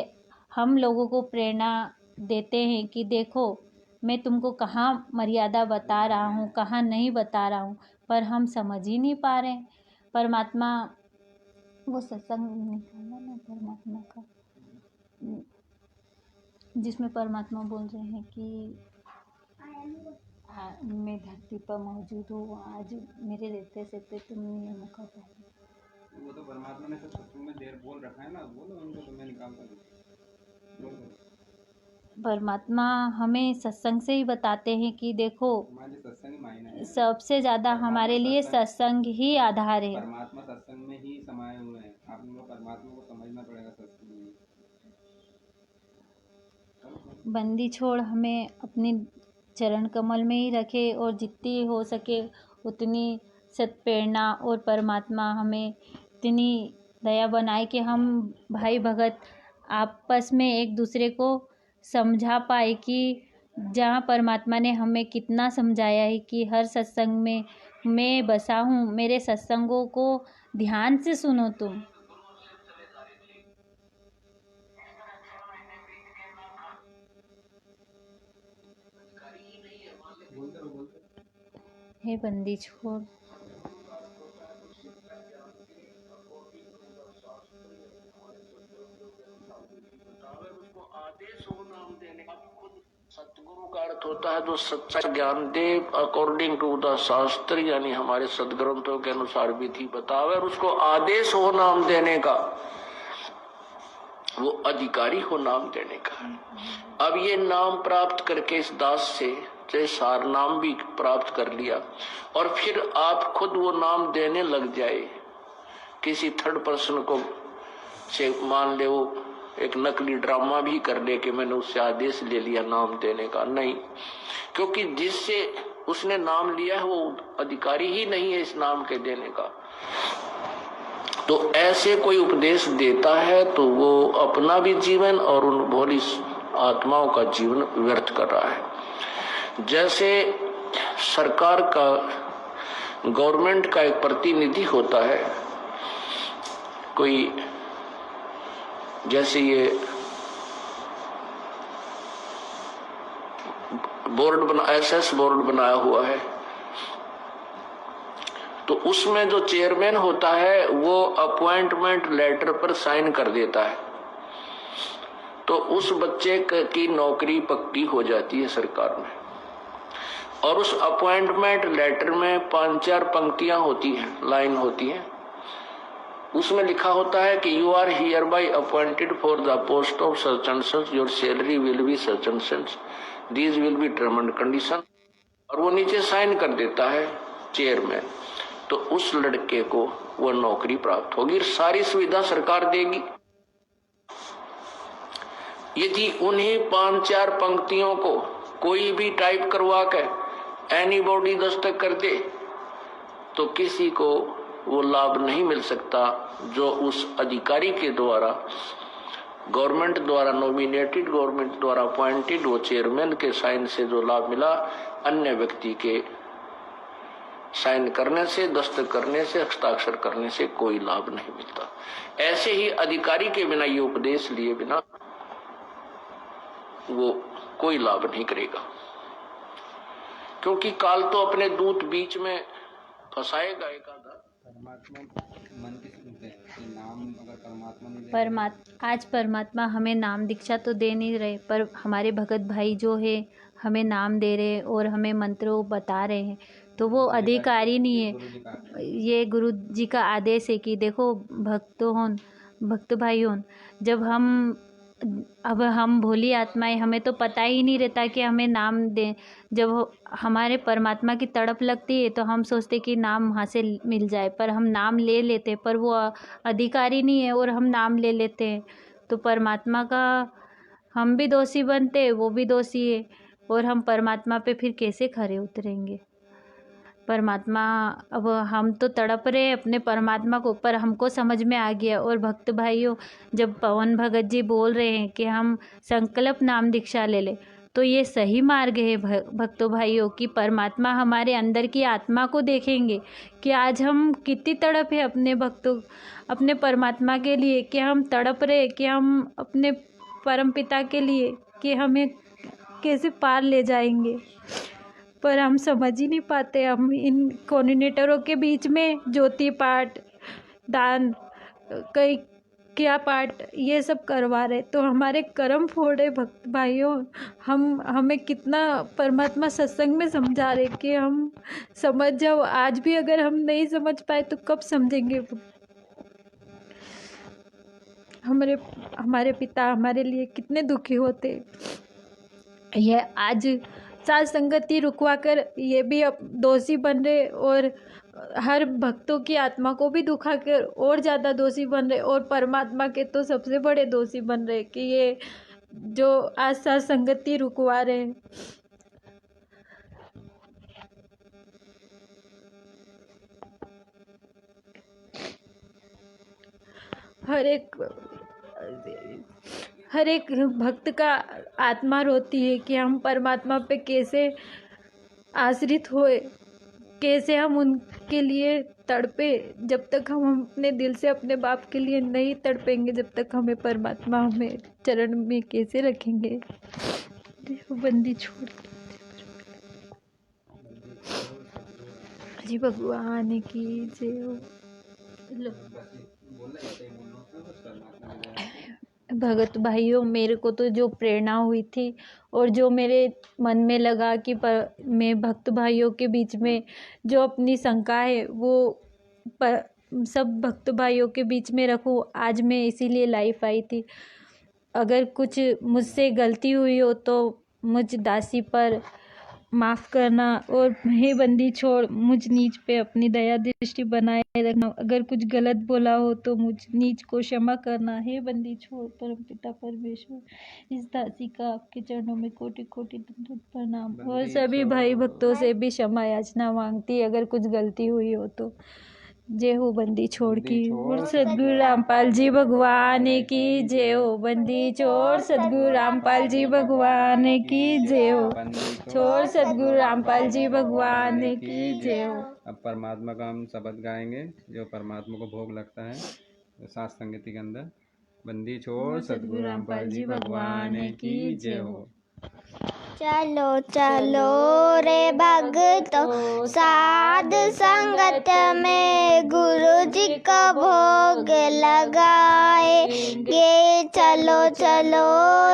हम लोगों को प्रेरणा देते हैं कि देखो मैं तुमको कहाँ मर्यादा बता रहा हूँ, कहाँ नहीं बता रहा हूँ, पर हम समझ ही नहीं पा रहे। परमात्मा वो सत्संग निकाला ना परमात्मा का, जिसमें परमात्मा बोल रहे हैं कि मैं धरती पर मौजूद हूँ, आज मेरे रहते सहते तुम नियमों का पालन। वो तो परमात्मा ने सब सत्संग में देर बोल रखा है ना, बोलो उनको तो मैं निकालता हूँ। परमात्मा हमें सत्संग से ही बताते हैं कि देखो हमारे सत्संग ही मायने है। सबसे ज़्यादा हमारे लिए सत्संग ही आधार है। परमात्मा सत्संग में ही समाये हुए हैं। आप लोग परमात्मा को समझना पड़ेगा सत्संग में। बंदी छोड़ हमें अपनी चरण कमल में ही रखे और जितनी हो सके उतनी सत्प्रेरणा और परमात्मा हमें इतनी दया बनाए कि हम भाई भगत आपस में एक दूसरे को समझा पाए कि जहाँ परमात्मा ने हमें कितना समझाया है कि हर सत्संग में मैं बसा हूँ, मेरे सत्संगों को ध्यान से सुनो तुम। हे बंदी छोड़, आदेश हो नाम देने का, खुद सतगुरु का अर्थ प्राप्त होता है जो सच्चा ज्ञान दे अकॉर्डिंग टू द शास्त्र, यानी हमारे सदग्रंथों के अनुसार विधि बतावे, और उसको आदेश हो नाम देने का, वो अधिकारी हो नाम देने का। अब ये नाम प्राप्त करके इस दास से सार नाम भी प्राप्त कर लिया, और फिर आप खुद वो नाम देने लग जाए किसी थर्ड पर्सन को से, मान ले वो एक नकली ड्रामा भी कर ले कि मैंने उससे आदेश ले लिया नाम देने का, नहीं, क्योंकि जिससे उसने नाम लिया है वो अधिकारी ही नहीं है इस नाम के देने का। तो ऐसे कोई उपदेश देता है तो वो अपना भी जीवन और उन भोली आत्माओं का जीवन व्यर्थ कर रहा है। जैसे सरकार का, गवर्नमेंट का एक प्रतिनिधि होता है, कोई जैसे ये एसएस बोर्ड बनाया हुआ है, तो उसमें जो चेयरमैन होता है वो अपॉइंटमेंट लेटर पर साइन कर देता है, तो उस बच्चे की नौकरी पक्की हो जाती है सरकार में। और उस अपॉइंटमेंट लेटर में 5-4 पंक्तियां होती हैं, लाइन होती है, उसमें लिखा होता है कि you are hereby appointed for the post of such and such, your salary will be such and such, these will be term and condition, और वो नीचे साइन कर देता है चेयरमैन। तो उस लड़के को वो नौकरी प्राप्त होगी, सारी सुविधा सरकार देगी। यदि उन्हीं 5-4 पंक्तियों को कोई भी टाइप करवा कर एनीबॉडी दस्तक कर दे तो किसी को वो लाभ नहीं मिल सकता जो उस अधिकारी के द्वारा, गवर्नमेंट द्वारा नॉमिनेटेड, गवर्नमेंट द्वारा अपॉइंटेड वो चेयरमैन के साइन से जो लाभ मिला, अन्य व्यक्ति के साइन करने से, दस्तक करने से, हस्ताक्षर करने से कोई लाभ नहीं मिलता। ऐसे ही अधिकारी के बिना, ये उपदेश लिए बिना वो कोई लाभ नहीं करेगा, क्योंकि काल तो अपने दूत बीच में फंसाएगा एक आधा। परमात्मा मन किस रूप है कि नाम अगर परमात्मा नहीं आज परमात्मा हमें नाम दीक्षा तो दे नहीं रहे, पर हमारे भगत भाई जो है हमें नाम दे रहे हैं और हमें मंत्रों बता रहे हैं, तो वो अधिकारी नहीं है। ये गुरु जी का आदेश है कि देखो भक्त भाई हों, जब अब हम भोली आत्माएं, हमें तो पता ही नहीं रहता कि हमें नाम दें। जब हमारे परमात्मा की तड़प लगती है तो हम सोचते कि नाम वहाँ से मिल जाए, पर हम नाम ले लेते, पर वो अधिकारी नहीं है और हम नाम ले लेते हैं, तो परमात्मा का हम भी दोषी बनते, वो भी दोषी है, और हम परमात्मा पे फिर कैसे खरे उतरेंगे। परमात्मा, अब हम तो तड़प रहे अपने परमात्मा को, पर हमको समझ में आ गया। और भक्त भाइयों, जब पवन भगत जी बोल रहे हैं कि हम संकल्प नाम दीक्षा ले ले, तो ये सही मार्ग है भक्तों भाइयों, कि परमात्मा हमारे अंदर की आत्मा को देखेंगे कि आज हम कितनी तड़प है अपने परमात्मा के लिए, कि हम तड़प रहे कि हम अपने परमपिता के लिए, कि हमें कैसे पार ले जाएंगे, पर हम समझ ही नहीं पाते। हम इन कोऑर्डिनेटरों के बीच में ज्योति पाठ, दान, कई क्या पाठ, ये सब करवा रहे, तो हमारे कर्म फोड़े भक्त भाइयों। हमें कितना परमात्मा सत्संग में समझा रहे कि हम समझ जाओ। आज भी अगर हम नहीं समझ पाए तो कब समझेंगे। हमारे पिता हमारे लिए कितने दुखी होते। यह आज साथ संगति रुकवा कर ये भी अब दोषी बन रहे, और हर भक्तों की आत्मा को भी दुखा कर और ज़्यादा दोषी बन रहे, और परमात्मा के तो सबसे बड़े दोषी बन रहे कि ये जो आज साथ संगति रुकवा रहे हैं। हर एक भक्त का आत्मा रोती है कि हम परमात्मा पे कैसे आश्रित होए, कैसे हम उनके लिए तड़पे। जब तक हम अपने दिल से अपने बाप के लिए नहीं तड़पेंगे, जब तक हमें परमात्मा हमें चरण में कैसे रखेंगे। बंदी छोड़ जी भगवान की जय। भगत भाइयों, मेरे को तो जो प्रेरणा हुई थी और जो मेरे मन में लगा कि मैं भक्त भाइयों के बीच में जो अपनी शंका है वो सब भक्त भाइयों के बीच में रखूं, आज मैं इसीलिए लाइफ आई थी। अगर कुछ मुझसे गलती हुई हो तो मुझ दासी पर माफ़ करना, और हे बंदी छोड़ मुझ नीच पे अपनी दया दृष्टि बनाए रखना। अगर कुछ गलत बोला हो तो मुझ नीच को क्षमा करना। हे बंदी छोड़ परम पिता परमेश्वर, इस दासी का आपके चरणों में कोटि कोटि दंडवत प्रणाम। और सभी भाई भक्तों से भी क्षमा याचना मांगती अगर कुछ गलती हुई हो तो। जय हो बंदी छोड़ की। और सदगुरु रामपाल जी भगवान की जय हो। बंदी छोड़ सदगुरु रामपाल जी भगवान की जय हो। छोड़ सदगुरु रामपाल जी भगवान की जय हो। अब परमात्मा का हम शब्द गाएंगे जो परमात्मा को भोग लगता है सात संगति के अंदर। बंदी छोड़ सदगुरु रामपाल जी भगवान की जय हो। चलो चलो रे भक्तों साध संगत में गुरु जी का भोग लगाएंगे। चलो चलो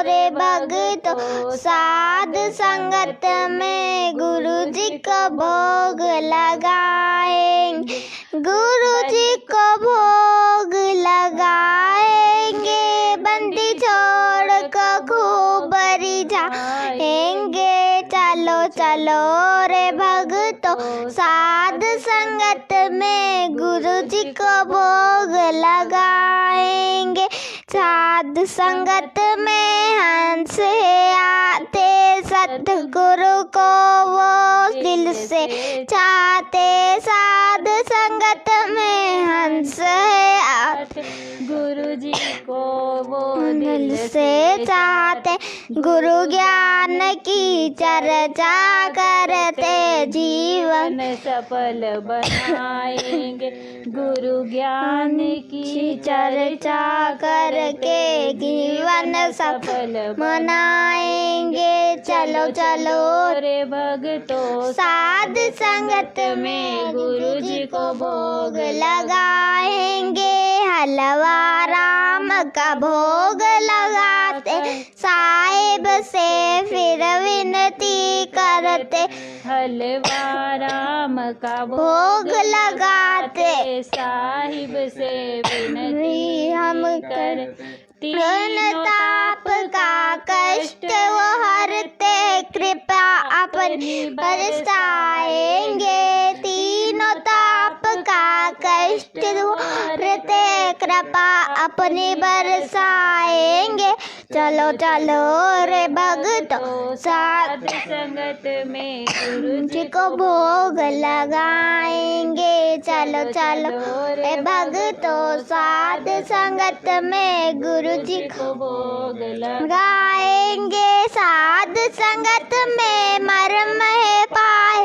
रे भक्तों साध संगत में गुरु जी का भोग लगाएंगे। गुरु जी को भोग लगाएंगे। बंदी छोड़ को खूब रिझाएंगे। चलो चलो रे भक्तों साध संगत में गुरु जी को भोग लगाएंगे। साध संगत में हंस आते सतगुरु को वो दिल से चाहते। साध संगत में हंस आते गुरु जी को वो दिल से चाहते। गुरु ज्ञान की चर्चा करते जीवन सफल बनाएंगे। गुरु ज्ञान की चर्चा करके जीवन सफल मनाएंगे। चलो चलो रे भक्तों साध संगत में गुरु जी को भोग लगाएंगे। हलवा राम का भोग लगाते साहिब से फिर विनती करते। हलवा राम का भोग लगाते साहिब से विनती हम करते। ताप का कष्ट वो हरते कृपा अपनी बरसाएंगे। तीनों ताप का कष्ट वो हरते कृपा अपनी बरसाएंगे। चलो चलो रे भक्तों साध संगत में गुरु जी को भोग लगाएंगे। चलो चलो रे भक्तों साध संगत में गुरु जी को भोग लगाएंगे। साध संगत में मर्म है पाए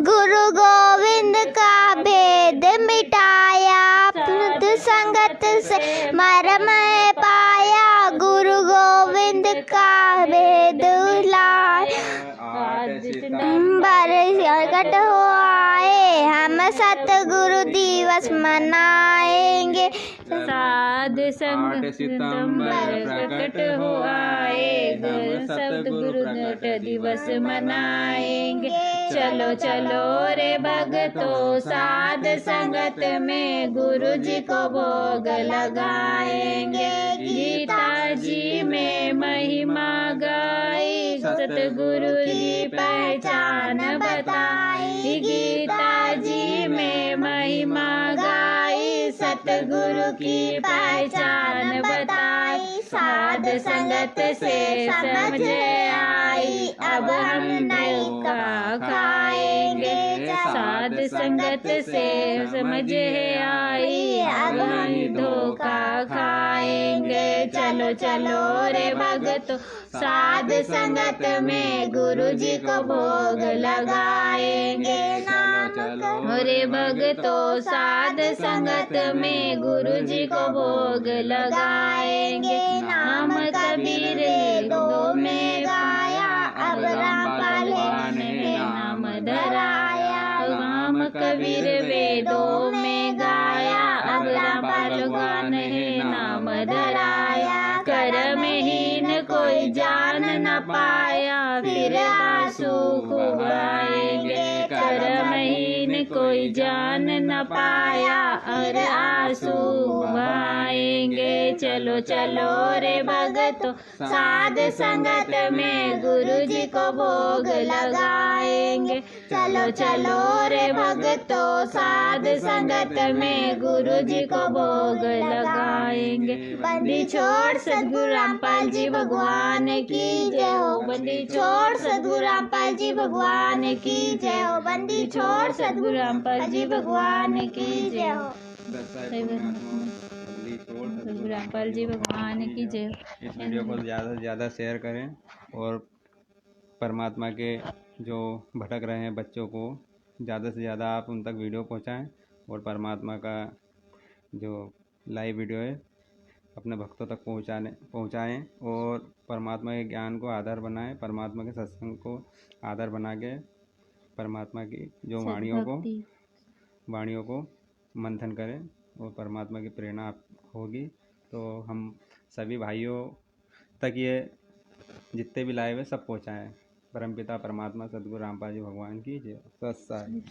गुरु गोविंद का भेद मिटाया। संगत से मर्म है पाया गुरु गोविंद का भेद लाया। प्रकट हो आए हम सतगुरु दिवस मनाएंगे। साध संग सितंबर प्रकट हो आए सतगुरु दिवस मनाएंगे। चलो चलो रे भक्तों साध संगत में गुरु जी को भोग लगाएंगे। गीता जी में महिमा गाई सतगुरु की पहचान बताई। गीता जी में महिमा गाई सतगुरु की पहचान बताई। साध संगत से समझ आई अब हम नहीं खाएंगे। साध संगत से समझ आई अब हम धोखा खाएंगे। चलो चलो रे भक्तों साध संगत में गुरु जी को भोग लगाएंगे। रे भक्तों साध संगत में गुरु जी को भोग लगाएंगे। नाम कबीर वेदों में गाया अब रामपाल ने नाम धराया। नाम कबीर वेदों में गाया अब रामपाल ने नाम धराया। कर पाया, फिर आंसू खूब आएंगे, करमहीन कोई जान न पाया, और आंसू खूब आएंगे। चलो चलो रे भगतों साध संगत में गुरु जी को भोग लगाएंगे। चलो चलो रे भगतों साध संगत में गुरु जी को भोग लगाएंगे। बंदी छोड़ सद्गुरु रामपाल जी भगवान की जय हो। बंदी छोड़ सद्गुरु रामपाल जी भगवान की जय हो। बंदी छोड़ सद्गुरु रामपाल जी भगवान की जय हो। सद्गुरु रामपाल जी भगवान की जय हो। इस वीडियो को ज़्यादा से ज़्यादा शेयर करें और परमात्मा के जो भटक रहे हैं बच्चों को ज़्यादा से ज़्यादा आप उन तक वीडियो पहुंचाएं और परमात्मा का जो लाइव वीडियो है अपने भक्तों तक पहुंचाएं और परमात्मा के ज्ञान को आधार बनाएं, परमात्मा के सत्संग को आधार बना के परमात्मा की जो वाणियों को मंथन करें और परमात्मा की प्रेरणा होगी तो हम सभी भाइयों तक ये जितने भी लाइव है सब पहुँचाएँ। परमपिता परमात्मा सद्गुरु रामपाल जी भगवान की जय। सत्साई।